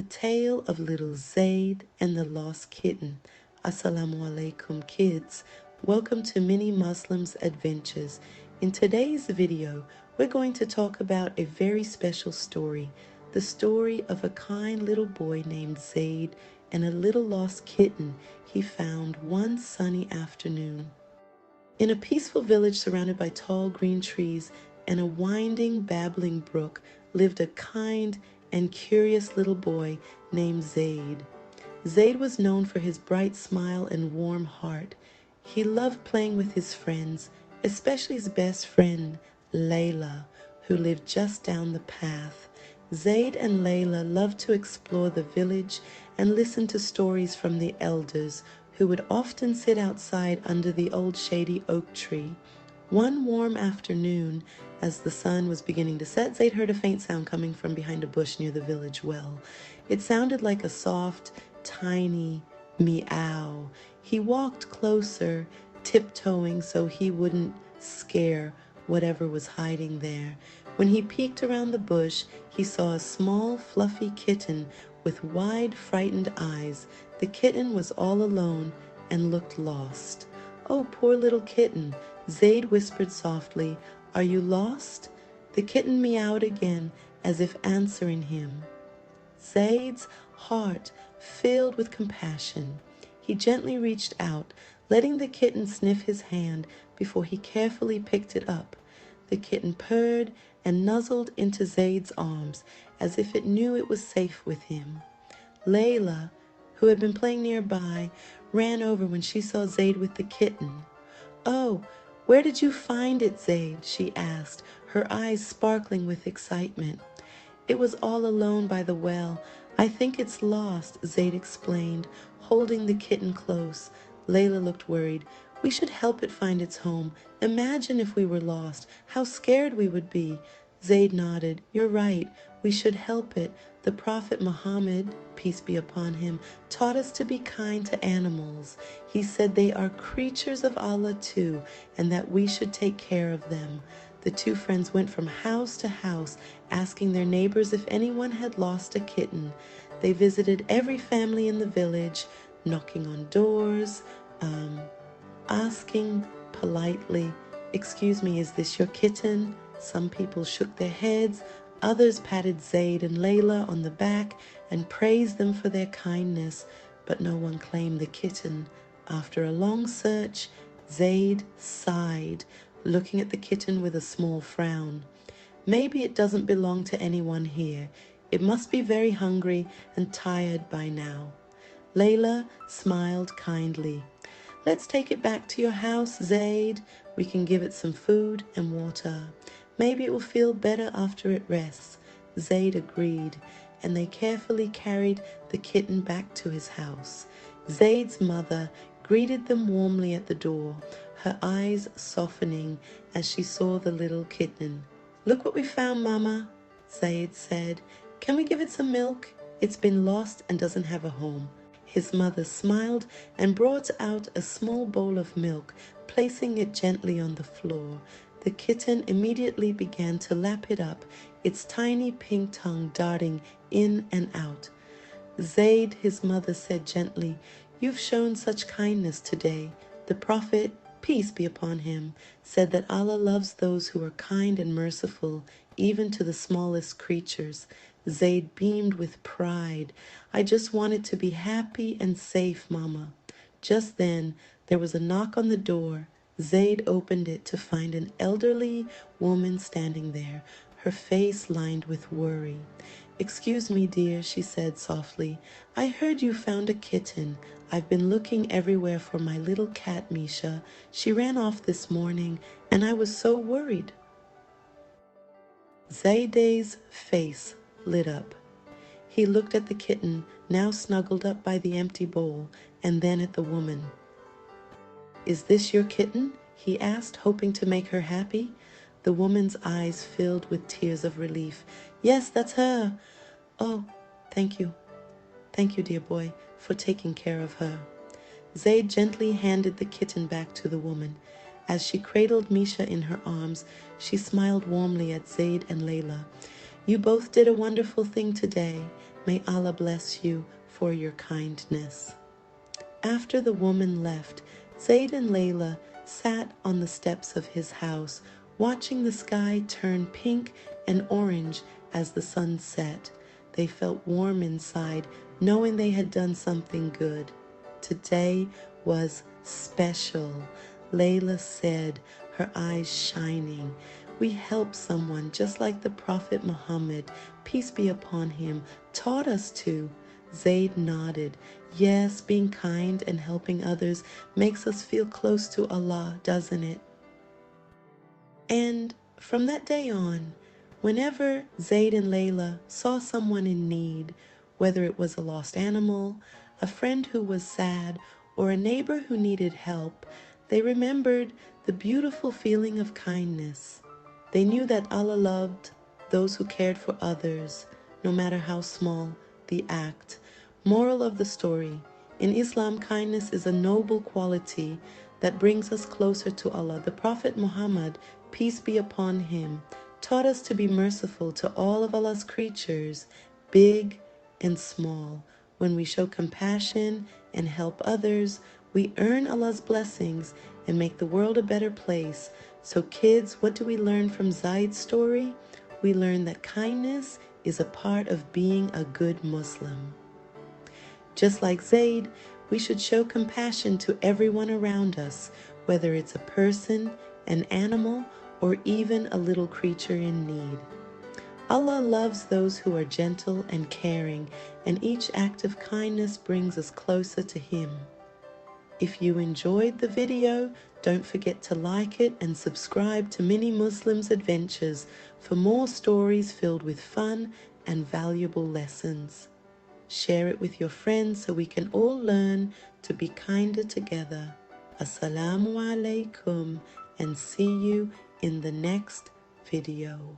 tale of little Zaid and the lost kitten. Assalamualaikum kids. Welcome to Mini Muslims Adventures. In today's video, we're going to talk about a very special story. The story of a kind little boy named Zaid and a little lost kitten he found one sunny afternoon. In a peaceful village surrounded by tall green trees and a winding, babbling brook lived a kind and curious little boy named Zaid. Zaid was known for his bright smile and warm heart. He loved playing with his friends, especially his best friend, Layla, who lived just down the path. Zaid and Layla loved to explore the village and listen to stories from the elders, who would often sit outside under the old shady oak tree. One warm afternoon, as the sun was beginning to set, Zaid heard a faint sound coming from behind a bush near the village well. It sounded like a soft, tiny meow. He walked closer, tiptoeing so he wouldn't scare whatever was hiding there. When he peeked around the bush, he saw a small, fluffy kitten with wide, frightened eyes. The kitten was all alone and looked lost. "Oh, poor little kitten," Zaid whispered softly. "Are you lost?" The kitten meowed again, as if answering him. Zaid's heart filled with compassion. He gently reached out, letting the kitten sniff his hand before he carefully picked it up. The kitten purred and nuzzled into Zaid's arms, as if it knew it was safe with him. Layla, who had been playing nearby, ran over when she saw Zaid with the kitten. "Oh, where did you find it, Zaid?" she asked, her eyes sparkling with excitement. "It was all alone by the well. I think it's lost," Zaid explained, holding the kitten close. Layla looked worried. "We should help it find its home. Imagine if we were lost. How scared we would be." Zaid nodded. "You're right. We should help it. The Prophet Muhammad, peace be upon him, taught us to be kind to animals. He said they are creatures of Allah too, and that we should take care of them." The two friends went from house to house, asking their neighbors if anyone had lost a kitten. They visited every family in the village, knocking on doors, asking politely, "Excuse me, is this your kitten?" Some people shook their heads. Others patted Zaid and Layla on the back and praised them for their kindness, but no one claimed the kitten. After a long search, Zaid sighed, looking at the kitten with a small frown. "Maybe it doesn't belong to anyone here. It must be very hungry and tired by now." Layla smiled kindly. "Let's take it back to your house, Zaid. We can give it some food and water. Maybe it will feel better after it rests." Zaid agreed, and they carefully carried the kitten back to his house. Zaid's mother greeted them warmly at the door, her eyes softening as she saw the little kitten. "Look what we found, Mama," Zaid said. "Can we give it some milk? It's been lost and doesn't have a home." His mother smiled and brought out a small bowl of milk, placing it gently on the floor. The kitten immediately began to lap it up, its tiny pink tongue darting in and out. "Zaid," his mother said gently, "you've shown such kindness today. The Prophet, peace be upon him, said that Allah loves those who are kind and merciful, even to the smallest creatures." Zaid beamed with pride. "I just wanted to be happy and safe, Mama." Just then, there was a knock on the door. Zaid opened it to find an elderly woman standing there, her face lined with worry. "Excuse me, dear," she said softly. "I heard you found a kitten. I've been looking everywhere for my little cat, Misha. She ran off this morning, and I was so worried." Zade's face lit up. He looked at the kitten, now snuggled up by the empty bowl, and then at the woman. "Is this your kitten?" he asked, hoping to make her happy. The woman's eyes filled with tears of relief. "Yes, that's her." "Oh, thank you. Thank you, dear boy, for taking care of her." Zaid gently handed the kitten back to the woman. As she cradled Misha in her arms, she smiled warmly at Zaid and Layla. "You both did a wonderful thing today. May Allah bless you for your kindness. After the woman left, Zaid and Layla sat on the steps of his house, watching the sky turn pink and orange as the sun set. They felt warm inside, knowing they had done something good. Today was special, Layla said, her eyes shining. We helped someone just like the Prophet Muhammad, peace be upon him, taught us to. Zaid nodded. Yes, being kind and helping others makes us feel close to Allah, doesn't it? And from that day on, whenever Zaid and Layla saw someone in need, whether it was a lost animal, a friend who was sad, or a neighbor who needed help, they remembered the beautiful feeling of kindness. They knew that Allah loved those who cared for others, no matter how small the act. Moral of the story: in Islam, kindness is a noble quality that brings us closer to Allah. The Prophet Muhammad, peace be upon him, taught us to be merciful to all of Allah's creatures, big and small. When we show compassion and help others, we earn Allah's blessings and make the world a better place. So kids, what do we learn from Zaid's story? We learn that kindness is a part of being a good Muslim. Just like Zaid, we should show compassion to everyone around us, whether it's a person, an animal, or even a little creature in need. Allah loves those who are gentle and caring, and each act of kindness brings us closer to Him. If you enjoyed the video, don't forget to like it and subscribe to Mini Muslims Adventures for more stories filled with fun and valuable lessons. Share it with your friends so we can all learn to be kinder together. Assalamualaikum, and see you in the next video.